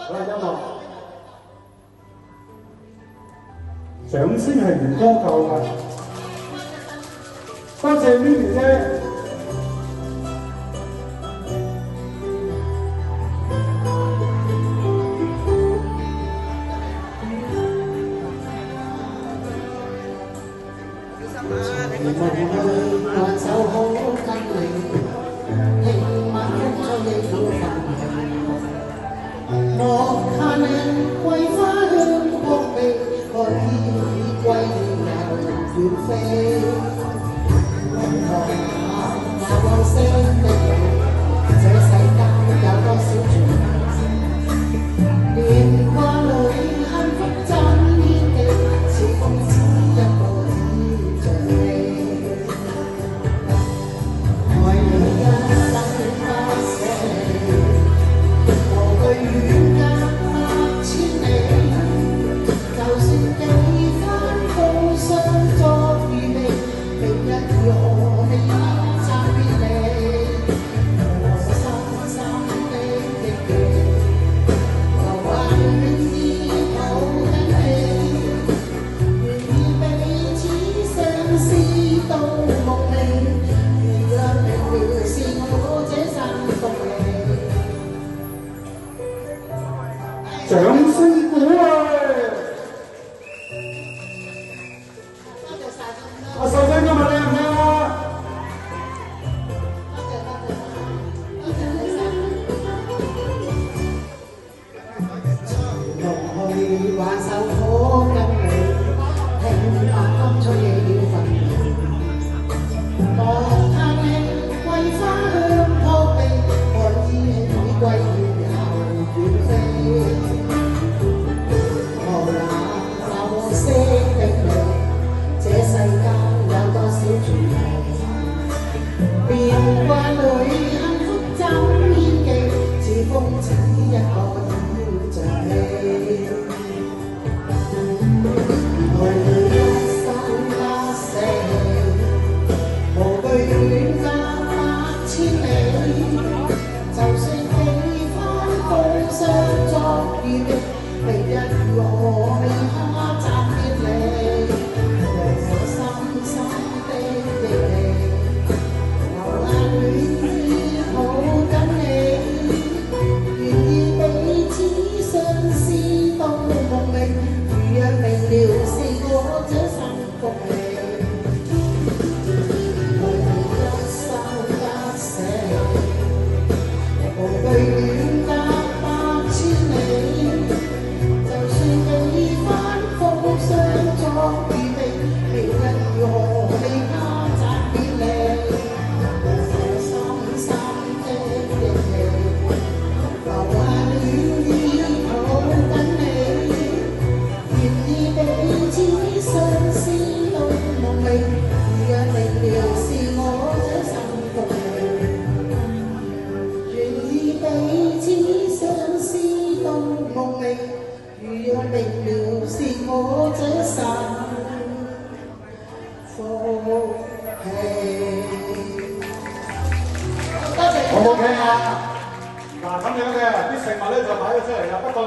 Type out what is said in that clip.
嗰個音樂，掌聲係唔多夠㗎。多謝 Mimi 姐。我看你桂花香國地，看天已歸又遠飛。那往聲的路，這世間有多少傳奇？連掛裏幸福真天地，似風似一個倚着你。愛你一生不捨，無懼遠隔百千里，就算幾番風霜作預備，明日如何未暫別離。我深深的憶記，留下願意抱緊你，願意彼此相思到夢寐。如若明了是我這生福利。掌聲鼓勵！阿秀姐今日靚唔靚啊？同去挽手可跟你，聽白金吹了份味。莫嘆你桂花香撲鼻，看天起歸遠又遠飛。這世間有多少傳奇？變幻裏幸福怎演技？似風似一個倚着你。愛你一生不捨，無懼遠隔百千里。就算幾番風霜作預備，明日如何未可暫別離。好好聽啊！嗱咁樣嘅啲食物咧就擺咗出嚟啦，不過咧。